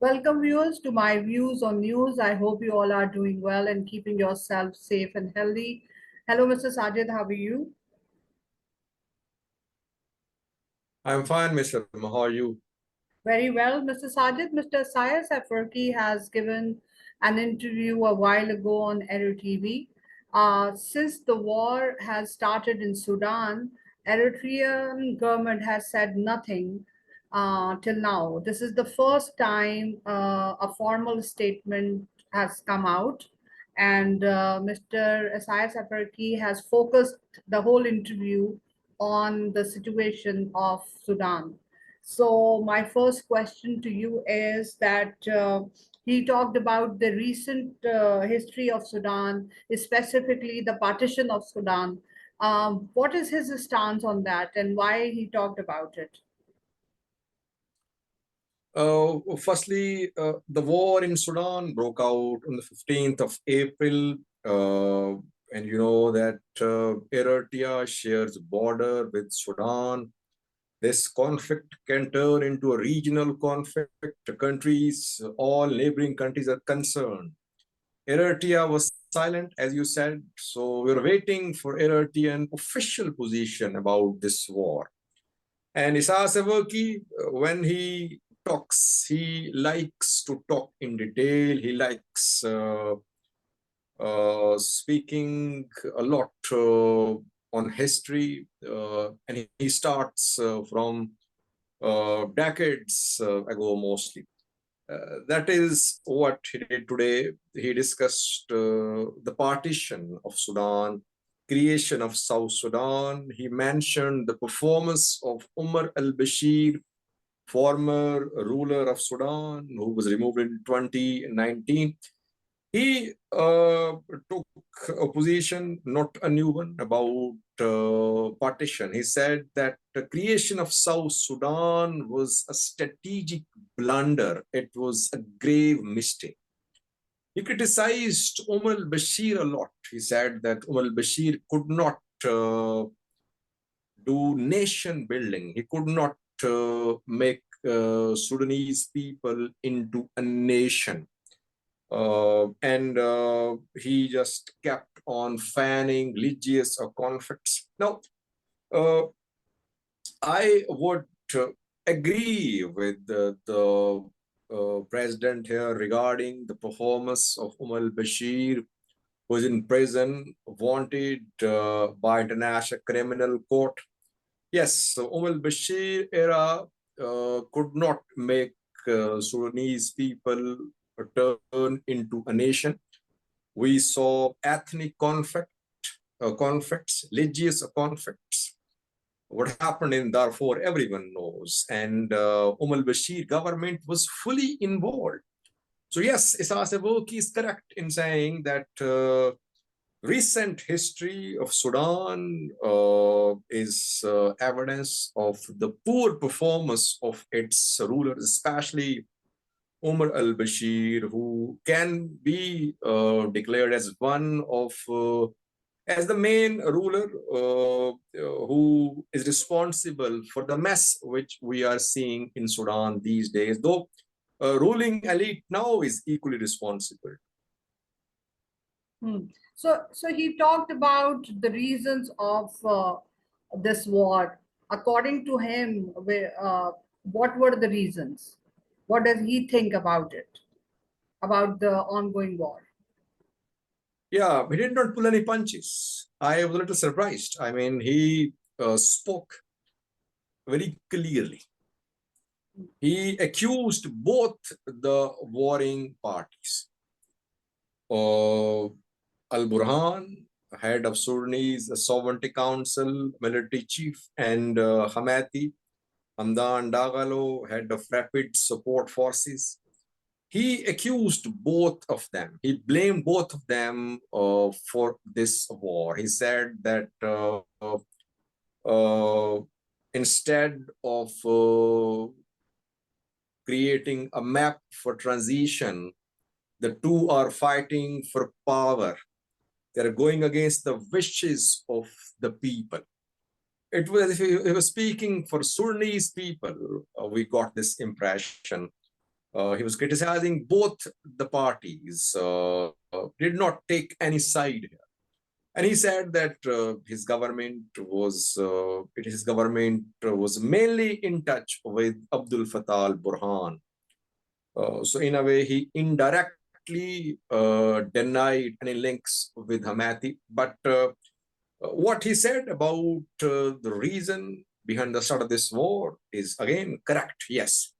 Welcome viewers to my views on news. I hope you all are doing well and keeping yourself safe and healthy. Hello, Mr. Sajid, how are you? I'm fine, Mr. How are you? Very well, Mr. Sajid. Mr. Sayas Afarki has given an interview a while ago on Aero TV. Since the war has started in Sudan, Eritrean government has said nothing till now. This is the first time a formal statement has come out, and Mr. Isaias Afarki has focused the whole interview on the situation of Sudan. So my first question to you is that he talked about the recent history of Sudan, specifically the partition of Sudan. What is his stance on that, and why he talked about it? Firstly, the war in Sudan broke out on the 15th of April. And you know that Eritrea shares border with Sudan. This conflict can turn into a regional conflict. Countries, all neighboring countries are concerned. Eritrea was silent, as you said, so we're waiting for Eritrean official position about this war. And Isaias Afwerki, when he talks, he likes to talk in detail. He likes speaking a lot on history, and he starts from decades ago mostly. That is what he did today. He discussed the partition of Sudan, creation of South Sudan. He mentioned the performance of Umar al-Bashir, former ruler of Sudan, who was removed in 2019. He took a position, not a new one, about partition. He said that the creation of South Sudan was a strategic blunder. It was a grave mistake. He criticized Umar al-Bashir a lot. He said that Umar al-Bashir could not do nation building. He could not make Sudanese people into a nation. And he just kept on fanning religious conflicts. Now, I would agree with the president here regarding the performance of Umar al-Bashir, who is in prison, wanted by International Criminal Court. Yes, so Umar al-Bashir era could not make Sudanese people turn into a nation. We saw ethnic conflicts, religious conflicts. What happened in Darfur, everyone knows. And Umar al-Bashir government was fully involved. So yes, Isaias Afwerki is correct in saying that recent history of Sudan is evidence of the poor performance of its rulers, especially Umar al-Bashir, who can be declared as one of as the main ruler who is responsible for the mess which we are seeing in Sudan these days, though ruling elite now is equally responsible. So he talked about the reasons of this war. According to him, what were the reasons? What does he think about it, about the ongoing war? Yeah, he did not pull any punches. I was a little surprised. I mean, he spoke very clearly. He accused both the warring parties. Al-Burhan, head of Sudanese Sovereignty Council, military chief, and Hemedti, Hamdan Dagalo, head of Rapid Support Forces. He accused both of them. He blamed both of them for this war. He said that instead of creating a map for transition, the two are fighting for power. They're going against the wishes of the people. It was, if he was speaking for Sudanese people, we got this impression. He was criticizing both the parties, did not take any side here. And he said that his government was mainly in touch with Abdul Fattah al-Burhan. So in a way, he indirectly denied any links with Hemedti. But what he said about the reason behind the start of this war is again correct. Yes,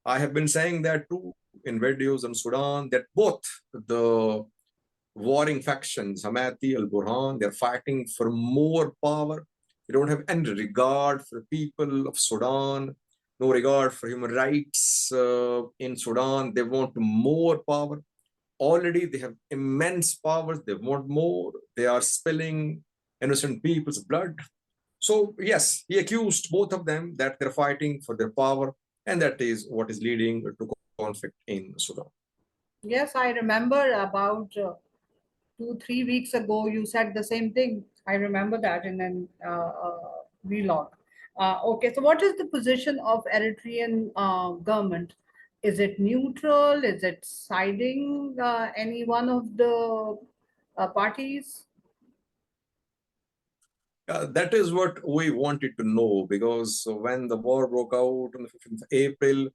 I have been saying that too in videos on Sudan, that both the warring factions, Hemedti, al-Burhan, they're fighting for more power. They don't have any regard for the people of Sudan, no regard for human rights in Sudan. They want more power. Already they have immense powers. They want more. They are spilling innocent people's blood. So yes, he accused both of them that they're fighting for their power, and that is what is leading to conflict in Sudan. Yes, I remember about 2, 3 weeks ago, you said the same thing. I remember that in an vlog. Okay, so what is the position of Eritrean government? Is it neutral? Is it siding any one of the parties? That is what we wanted to know, because when the war broke out on the 15th of April,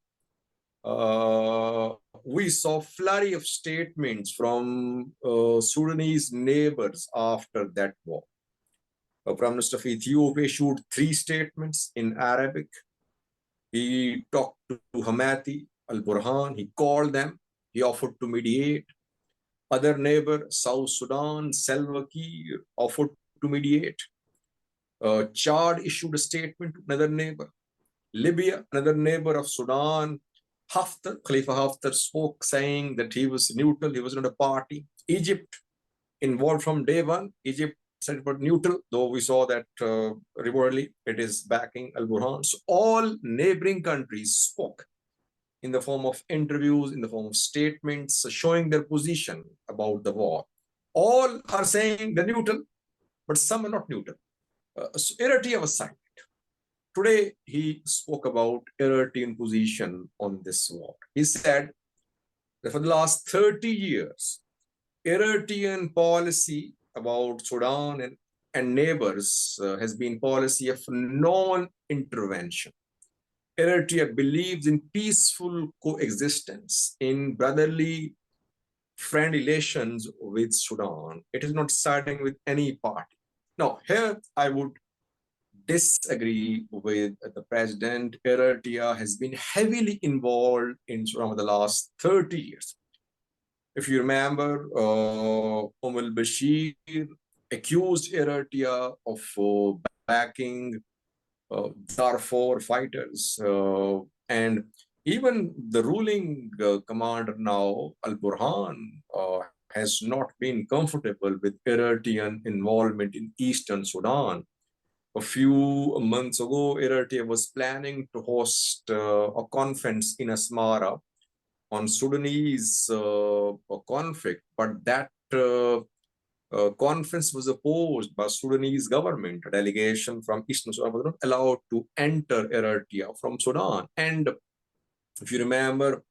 we saw flurry of statements from Sudanese neighbors after that war. The Prime Minister of Ethiopia issued 3 statements in Arabic. He talked to Hemedti, al-Burhan, he called them, he offered to mediate. Other neighbor, South Sudan, Salva Kiir, offered to mediate. Chad issued a statement to another neighbor. Libya, another neighbor of Sudan, Khalifa Haftar spoke saying that he was neutral, he was not a party. Egypt involved from day one. Egypt said it was neutral, though we saw that reportedly it is backing al-Burhan. So all neighboring countries spoke in the form of interviews, in the form of statements, showing their position about the war. All are saying they're neutral, but some are not neutral. So Eritrea was silent. Today, he spoke about Eritrean position on this war. He said that for the last 30 years, Eritrean policy about Sudan and neighbors has been policy of non-intervention. Eritrea believes in peaceful coexistence, in brotherly, friend relations with Sudan. It is not siding with any party. Now, here I would disagree with the president. Eritrea has been heavily involved in Sudan for the last 30 years. If you remember, al-Bashir accused Eritrea of backing Darfur fighters. And even the ruling commander now, al-Burhan, has not been comfortable with Eritrean involvement in eastern Sudan. A few months ago, Eritrea was planning to host a conference in Asmara on Sudanese conflict, but that conference was opposed by Sudanese government. A delegation from Eastern Sudan was not allowed to enter Eritrea from Sudan. And if you remember,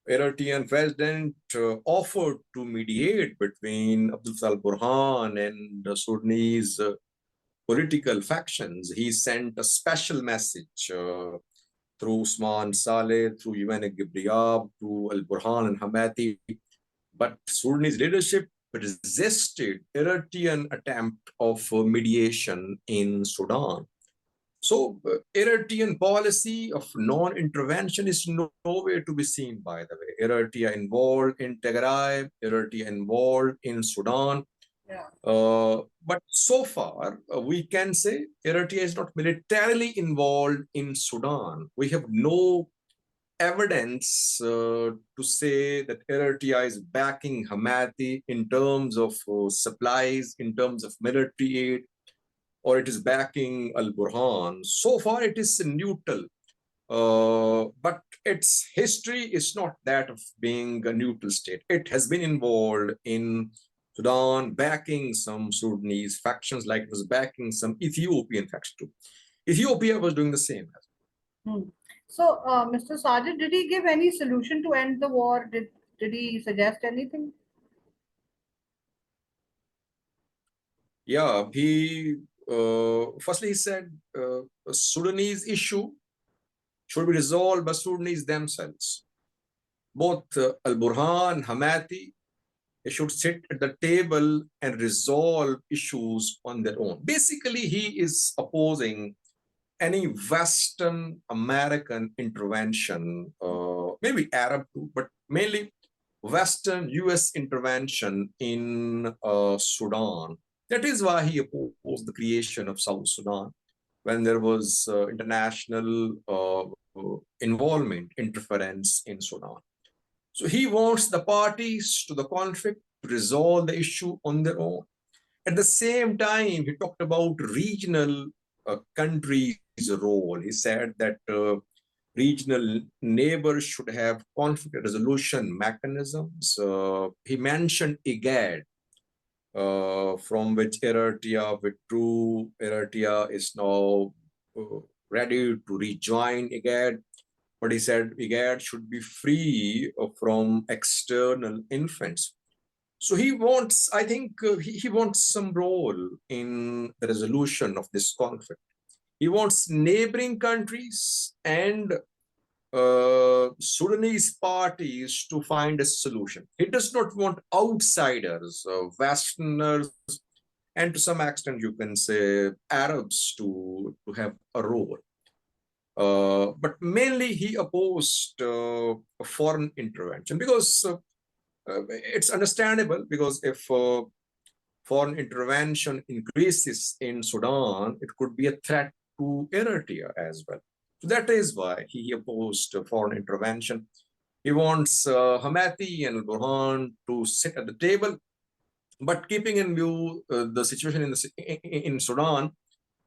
Eritrean president offered to mediate between Abdul Fattah al-Burhan and the Sudanese political factions. He sent a special message through Usman Saleh, through UN Gibriab, to al-Burhan and Hemedti. But Sudanese leadership resisted Eritrean attempt of mediation in Sudan. So Eritrean policy of non-intervention is nowhere to be seen, by the way. Eritrea involved in Tigray, Eritrea involved in Sudan. Yeah. But so far, we can say Eritrea is not militarily involved in Sudan. We have no evidence to say that Eritrea is backing Hemedti in terms of supplies, in terms of military aid, or it is backing al-Burhan. So far, it is neutral. But its history is not that of being a neutral state. It has been involved in Sudan, backing some Sudanese factions, like it was backing some Ethiopian factions too. Ethiopia was doing the same. Hmm. So, Mr. Sajid, did he give any solution to end the war? Did he suggest anything? Yeah, he firstly he said Sudanese issue should be resolved by Sudanese themselves. Both Al Burhan, Hemedti, they should sit at the table and resolve issues on their own. Basically, he is opposing any Western American intervention, maybe Arab too, but mainly Western US intervention in Sudan. That is why he opposed the creation of South Sudan when there was international involvement, interference in Sudan. So he wants the parties to the conflict to resolve the issue on their own. At the same time, he talked about regional countries' role. He said that regional neighbors should have conflict resolution mechanisms. He mentioned IGAD, from which Eritrea withdrew. Eritrea is now ready to rejoin IGAD, but he said IGAD should be free from external influence. So he wants, I think, he wants some role in the resolution of this conflict. He wants neighboring countries and Sudanese parties to find a solution. He does not want outsiders, Westerners, and to some extent, you can say Arabs to have a role. But mainly, he opposed a foreign intervention because it's understandable. Because if foreign intervention increases in Sudan, it could be a threat to Eritrea as well. So that is why he opposed foreign intervention. He wants Hemedti and Burhan to sit at the table, but keeping in view the situation in Sudan,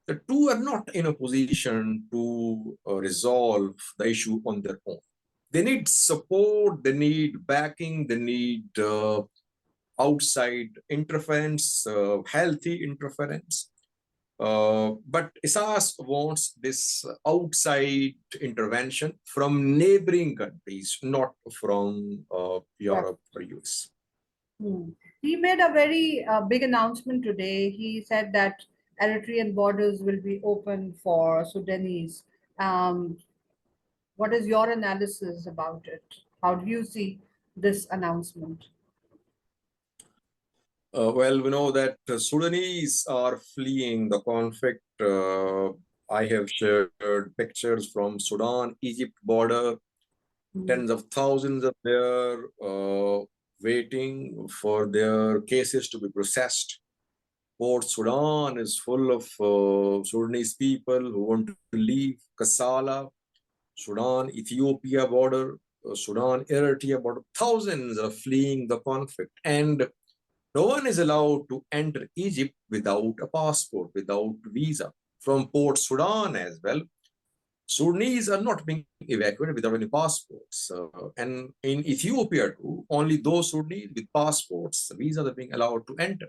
the two are not in a position to resolve the issue on their own. They need support, they need backing, they need outside interference, healthy interference. But ISAS wants this outside intervention from neighboring countries, not from Yes. Europe or US. Hmm. He made a very big announcement today. He said that Eritrean borders will be open for Sudanese. Um, what is your analysis about it? How do you see this announcement? Well, we know that Sudanese are fleeing the conflict. I have shared pictures from Sudan, Egypt border. Hmm. Tens of thousands are there waiting for their cases to be processed. Port Sudan is full of Sudanese people who want to leave. Kassala, Sudan, Ethiopia border, Sudan, Eritrea border. Thousands are fleeing the conflict. And no one is allowed to enter Egypt without a passport, without visa. From Port Sudan as well, Sudanese are not being evacuated without any passports. And in Ethiopia too, only those Sudanese with passports, visas are being allowed to enter.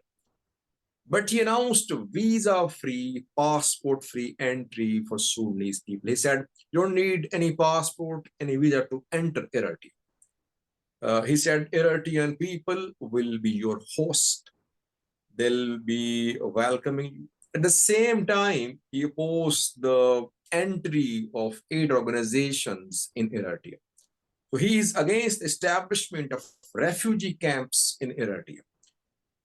But he announced visa-free, passport-free entry for Sudanese people. He said, you don't need any passport, any visa to enter Eritrea. He said, Eritrean people will be your host. They'll be welcoming you. At the same time, he opposed the entry of aid organizations in Eritrea. So he is against establishment of refugee camps in Eritrea.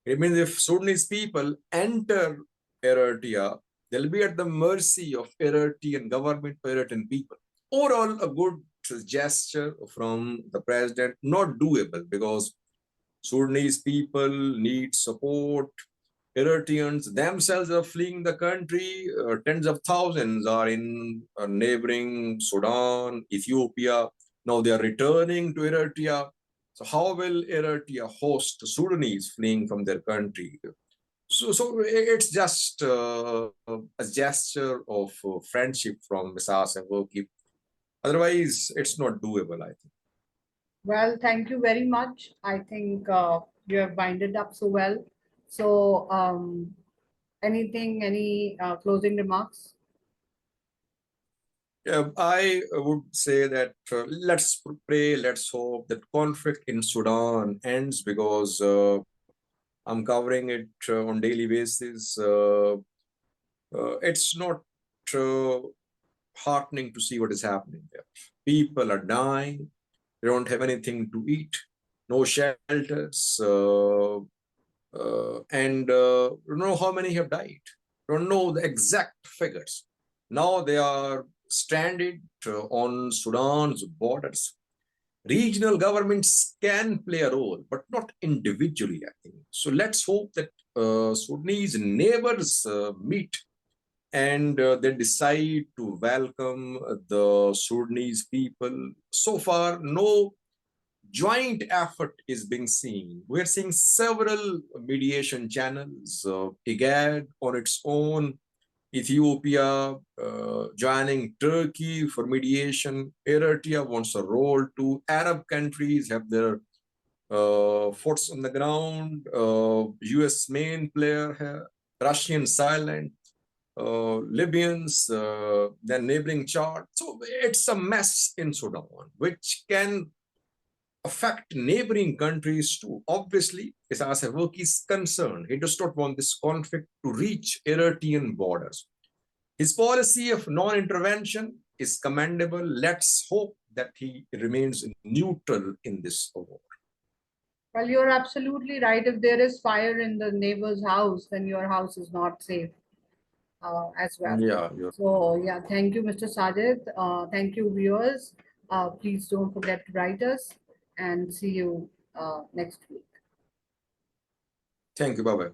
It means if Sudanese people enter Eritrea, they'll be at the mercy of Eritrean government, Eritrean people. Overall, a good gesture from the president, not doable because Sudanese people need support. Eritreans themselves are fleeing the country. Tens of thousands are in neighboring Sudan, Ethiopia. Now they are returning to Eritrea. So how will Eritrea host Sudanese fleeing from their country? So it's just a gesture of friendship from Mrs. Savoki. Otherwise, it's not doable, I think. Well, thank you very much. I think you have binded up so well. So, anything, any closing remarks? I would say that let's pray, let's hope that conflict in Sudan ends, because I'm covering it on daily basis. It's not uh, heartening to see what is happening there. People are dying. They don't have anything to eat, no shelters, and you know how many have died. Don't know the exact figures. Now they are stranded on Sudan's borders. Regional governments can play a role, but not individually, I think. So let's hope that Sudanese neighbors meet, and they decide to welcome the Sudanese people. So far, no joint effort is being seen. We're seeing several mediation channels, IGAD on its own, Ethiopia joining Turkey for mediation. Eritrea wants a role too. Arab countries have their foots on the ground. US main player here. Russian silent. Libyans, then neighboring Chad. So it's a mess in Sudan, which can affect neighboring countries too. Obviously, as Work is concerned, he does not want this conflict to reach Eritrean borders. His policy of non-intervention is commendable. Let's hope that he remains neutral in this war. Well, you're absolutely right. If there is fire in the neighbor's house, then your house is not safe as well. Yeah, you're So, yeah, thank you, Mr. Sajid. Thank you, viewers. Please don't forget to write us and see you next week. Thank you. Bye bye.